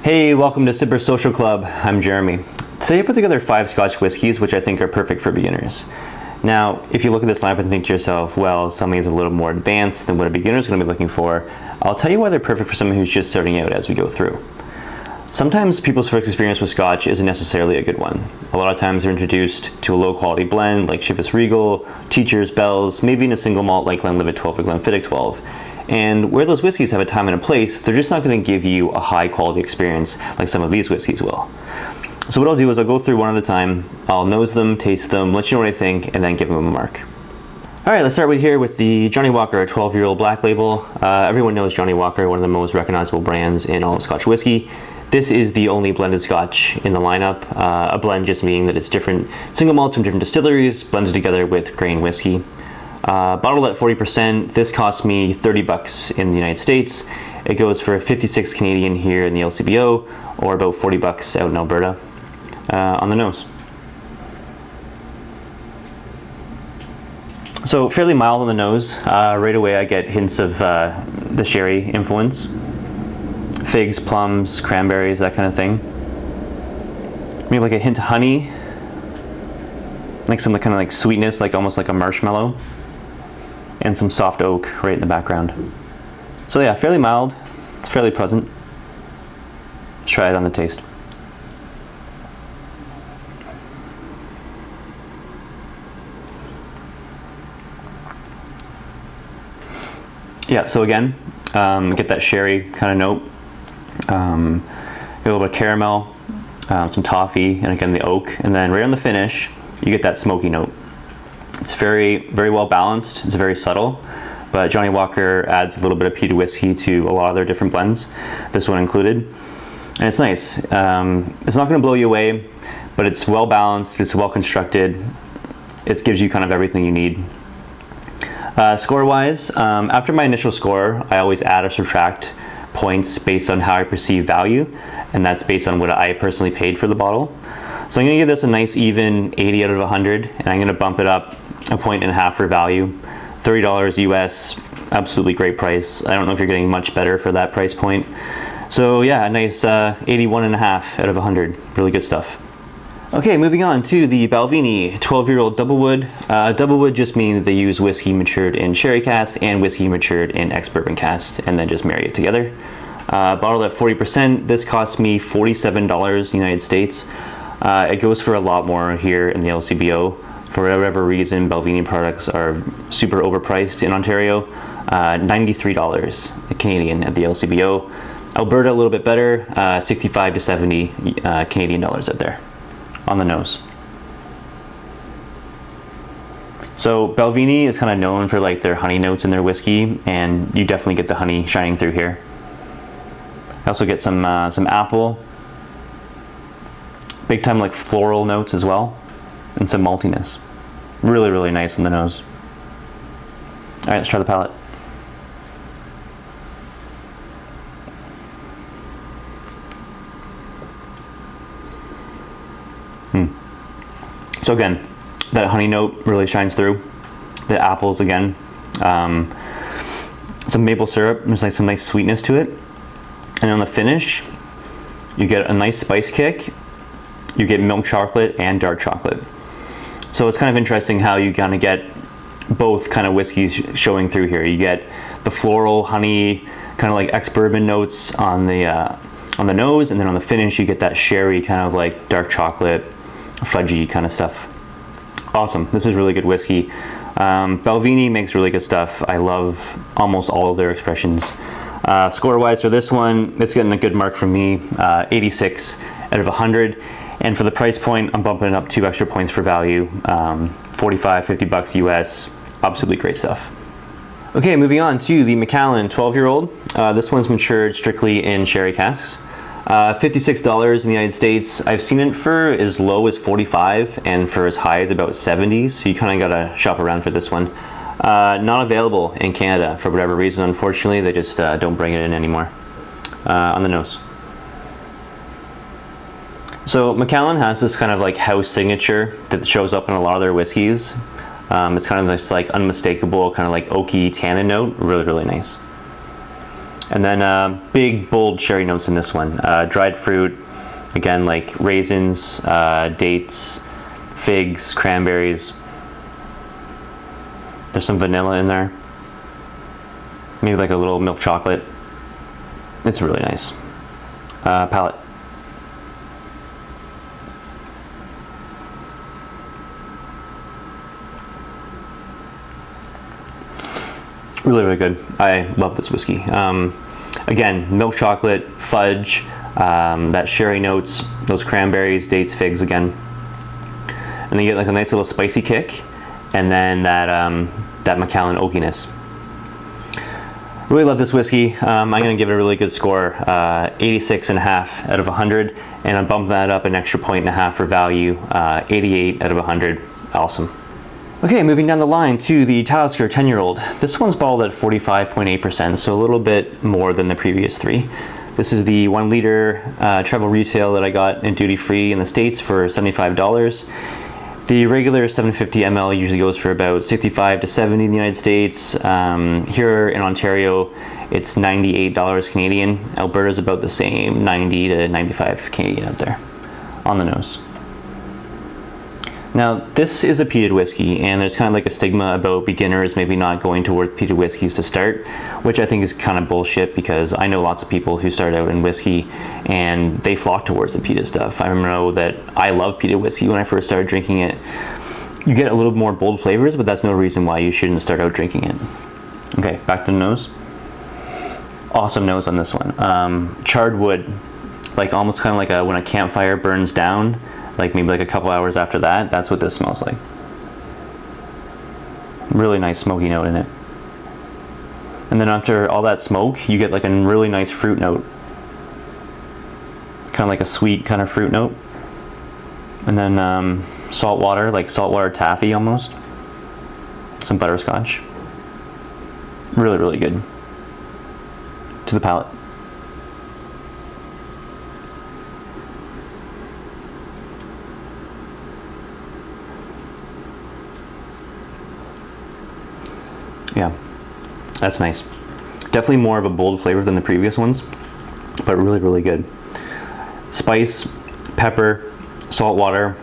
Hey, welcome to Sipper Social Club. I'm Jeremy. Today I put together 5 Scotch whiskies which I think are perfect for beginners. Now, if you look at this lineup and think to yourself, well, something is a little more advanced than what a beginner is going to be looking for, I'll tell you why they're perfect for someone who's just starting out as we go through. Sometimes people's first experience with Scotch isn't necessarily a good one. A lot of times they're introduced to a low quality blend like Chivas Regal, Teacher's, Bell's, maybe in a single malt like Glenlivet 12 or Glenfiddich 12. And where those whiskeys have a time and a place, they're just not going to give you a high quality experience like some of these whiskeys will. So what I'll do is I'll go through one at a time, I'll nose them, taste them, let you know what I think, and then give them a mark. Alright, let's start here with the Johnnie Walker 12-year-old black label. Everyone knows Johnnie Walker, one of the most recognizable brands in all of Scotch whiskey. This is the only blended Scotch in the lineup. A blend just meaning that it's different single malts from different distilleries blended together with grain whiskey. Bottled at 40%, this cost me $30 in the United States. It goes for 56 Canadian here in the LCBO, or about $40 out in Alberta. On the nose. So fairly mild on the nose. Right away I get hints of the sherry influence. Figs, plums, cranberries, that kind of thing. Maybe like a hint of honey. Like some kind of like sweetness, like almost like a marshmallow. And some soft oak right in the background. So yeah, fairly mild. It's fairly pleasant. Let's try it on the taste. Yeah, so again, get that sherry kind of note. Get a little bit of caramel, some toffee, and again the oak. And then right on the finish, you get that smoky note. It's very, very well balanced. It's very subtle, but Johnnie Walker adds a little bit of peated whiskey to a lot of their different blends, this one included. And it's nice. It's not going to blow you away, but it's well balanced. It's well constructed. It gives you kind of everything you need. Score-wise, after my initial score, I always add or subtract points based on how I perceive value, and that's based on what I personally paid for the bottle. So I'm going to give this a nice even 80 out of 100, and I'm going to bump it up a point and a half for value. $30 US, absolutely great price. I don't know if you're getting much better for that price point. So yeah, a nice 81 and a half out of 100. Really good stuff. Okay, moving on to the Balvenie 12-year-old Doublewood. Doublewood just means that they use whiskey matured in sherry cask and whiskey matured in ex-bourbon cask, and then just marry it together. Bottled at 40%, this cost me $47 United States. It goes for a lot more here in the LCBO. For whatever reason, Balvenie products are super overpriced in Ontario. $93 Canadian at the LCBO. Alberta a little bit better, 65 to 70 Canadian dollars out there. On the nose. So Balvenie is kind of known for like their honey notes in their whiskey, and you definitely get the honey shining through here. I also get some apple, big time like floral notes as well, and some maltiness. Really, really nice on the nose. All right, let's try the palate. So again, that honey note really shines through. The apples again, some maple syrup. There's like some nice sweetness to it, and on the finish, you get a nice spice kick. You get milk chocolate and dark chocolate. So it's kind of interesting how you kind of get both kind of whiskeys showing through here. You get the floral honey, kind of like ex-bourbon notes on the nose, and then on the finish you get that sherry kind of like dark chocolate, fudgy kind of stuff. Awesome. This is really good whiskey. Balvenie makes really good stuff. I love almost all of their expressions. Score-wise for this one, it's getting a good mark from me, 86 out of 100. And for the price point, I'm bumping it up 2 extra points for value, 45, $50 US. Absolutely great stuff. Okay, moving on to the Macallan 12-year-old. This one's matured strictly in sherry casks. $56 in the United States. I've seen it for as low as 45 and for as high as about 70, so you kind of gotta shop around for this one. Not available in Canada for whatever reason, unfortunately. They just don't bring it in anymore. On the nose. So Macallan has this kind of like house signature that shows up in a lot of their whiskeys. It's kind of this like unmistakable kind of like oaky tannin note. Really, really nice. And then big, bold cherry notes in this one. Dried fruit, again, like raisins, dates, figs, cranberries. There's some vanilla in there. Maybe like a little milk chocolate. It's really nice. Palate. Really, really good. I love this whiskey. Again, milk chocolate, fudge, that sherry notes, those cranberries, dates, figs again. And then you get like a nice little spicy kick, and then that Macallan oakiness. Really love this whiskey. I'm going to give it a really good score, 86.5 out of 100, and I'm bumping that up an extra 1.5 for value, 88 out of 100. Awesome. Okay, moving down the line to the Talisker 10-year-old. This one's bottled at 45.8%, so a little bit more than the previous three. This is the 1 liter travel retail that I got in duty free in the States for $75. The regular 750 ml usually goes for about 65 to 70 in the United States. Here in Ontario, it's $98 Canadian. Alberta's about the same, 90 to 95 Canadian out there on the nose. Now, this is a peated whiskey, and there's kind of like a stigma about beginners maybe not going towards peated whiskeys to start, which I think is kind of bullshit, because I know lots of people who start out in whiskey and they flock towards the peated stuff. I know that I love peated whiskey when I first started drinking it. You get a little more bold flavors, but that's no reason why you shouldn't start out drinking it. Okay, back to the nose. Awesome nose on this one. Charred wood, like almost kind of like when a campfire burns down, like maybe like a couple hours after that, that's what this smells like. Really nice smoky note in it. And then after all that smoke, you get like a really nice fruit note. Kind of like a sweet kind of fruit note. And then salt water, like saltwater taffy almost. Some butterscotch. Really, really good. To the palate. Yeah, that's nice. Definitely more of a bold flavor than the previous ones, but really, really good. Spice, pepper, salt water,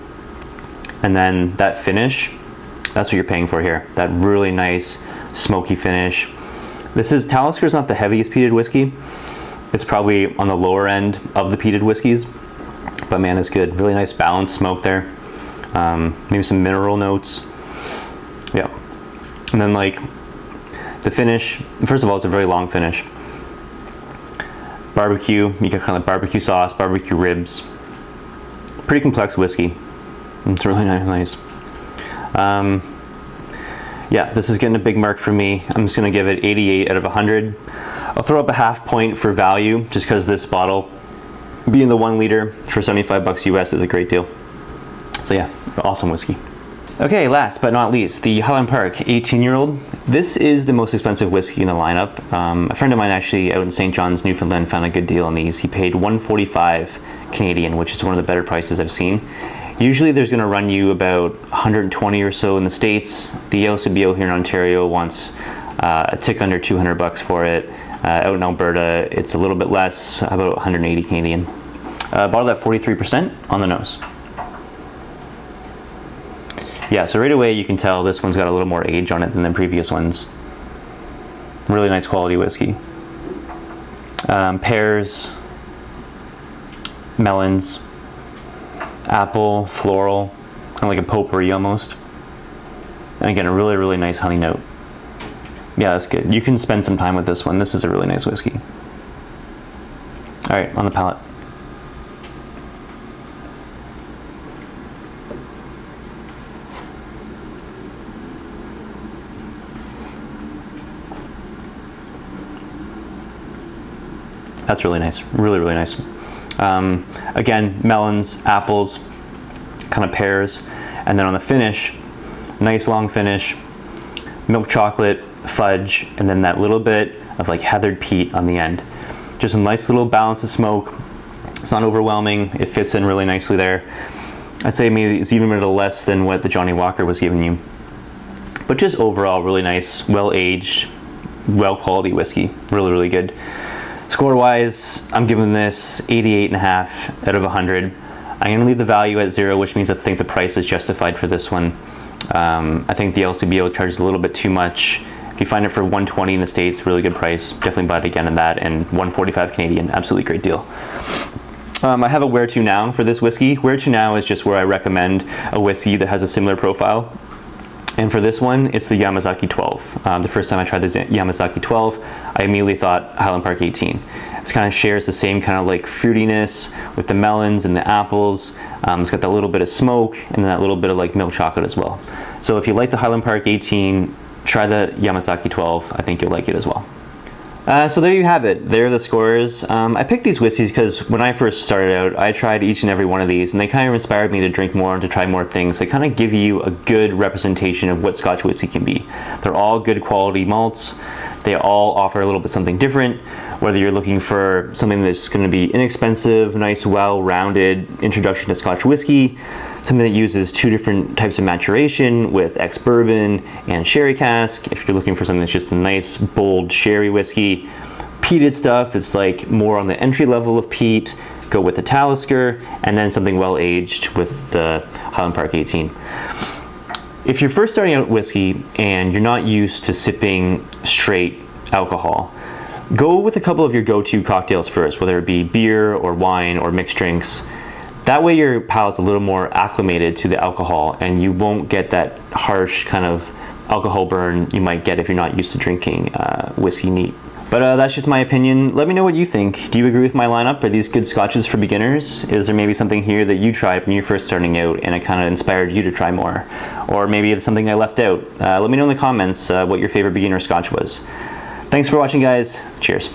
and then that finish, that's what you're paying for here. That really nice smoky finish. Talisker's not the heaviest peated whiskey. It's probably on the lower end of the peated whiskeys, but man, it's good. Really nice balanced smoke there. Maybe some mineral notes. Yeah. And then like, the finish, first of all, it's a very long finish. Barbecue, you get kind of barbecue sauce, barbecue ribs. Pretty complex whiskey. It's really nice. Yeah, this is getting a big mark for me. I'm just gonna give it 88 out of 100. I'll throw up a half point for value, just because this bottle, being the 1 liter for 75 bucks US, is a great deal. So yeah, awesome whiskey. Okay, last but not least, the Highland Park 18-year-old. This is the most expensive whiskey in the lineup. A friend of mine actually out in St. John's, Newfoundland, found a good deal on these. He paid $145 Canadian, which is one of the better prices I've seen. Usually there's going to run you about 120 or so in the States. The LCBO here in Ontario wants a tick under 200 bucks for it. Out in Alberta, it's a little bit less, about 180 Canadian. Bottled at 43% on the nose. Yeah, so right away you can tell this one's got a little more age on it than the previous ones. Really nice quality whiskey. Pears, melons, apple, floral, kind of like a potpourri almost. And again, a really, really nice honey note. Yeah, that's good. You can spend some time with this one. This is a really nice whiskey. All right, on the palate. That's really nice, really, really nice. Again, melons, apples, kind of pears, and then on the finish, nice long finish, milk chocolate, fudge, and then that little bit of like heathered peat on the end. Just a nice little balance of smoke. It's not overwhelming, it fits in really nicely there. I'd say maybe it's even a little less than what the Johnnie Walker was giving you. But just overall, really nice, well-aged, well-quality whiskey. Really, really good. Score-wise, I'm giving this 88.5 out of 100. I'm gonna leave the value at 0, which means I think the price is justified for this one. I think the LCBO charges a little bit too much. If you find it for 120 in the States, really good price. Definitely buy it again in that, and 145 Canadian, absolutely great deal. I have a where to now for this whiskey. Where to now is just where I recommend a whiskey that has a similar profile. And for this one, it's the Yamazaki 12. The first time I tried this Yamazaki 12, I immediately thought Highland Park 18. It kind of shares the same kind of like fruitiness with the melons and the apples. It's got that little bit of smoke and then that little bit of like milk chocolate as well. So if you like the Highland Park 18, try the Yamazaki 12. I think you'll like it as well. So there you have it. There are the scores. I picked these whiskeys because when I first started out, I tried each and every one of these, and they kind of inspired me to drink more and to try more things. They kind of give you a good representation of what Scotch whiskey can be. They're all good quality malts. They all offer a little bit something different, whether you're looking for something that's going to be inexpensive, nice, well-rounded introduction to Scotch whiskey, something that uses 2 different types of maturation with Ex-Bourbon and sherry cask. If you're looking for something that's just a nice, bold sherry whiskey, peated stuff that's like more on the entry level of peat, go with the Talisker, and then something well-aged with the Highland Park 18. If you're first starting out whiskey and you're not used to sipping straight alcohol, go with a couple of your go-to cocktails first, whether it be beer or wine or mixed drinks. That way your palate's a little more acclimated to the alcohol and you won't get that harsh kind of alcohol burn you might get if you're not used to drinking whiskey neat. But that's just my opinion. Let me know what you think. Do you agree with my lineup? Are these good scotches for beginners? Is there maybe something here that you tried when you're first starting out and it kind of inspired you to try more? Or maybe it's something I left out. Let me know in the comments what your favorite beginner scotch was. Thanks for watching, guys. Cheers.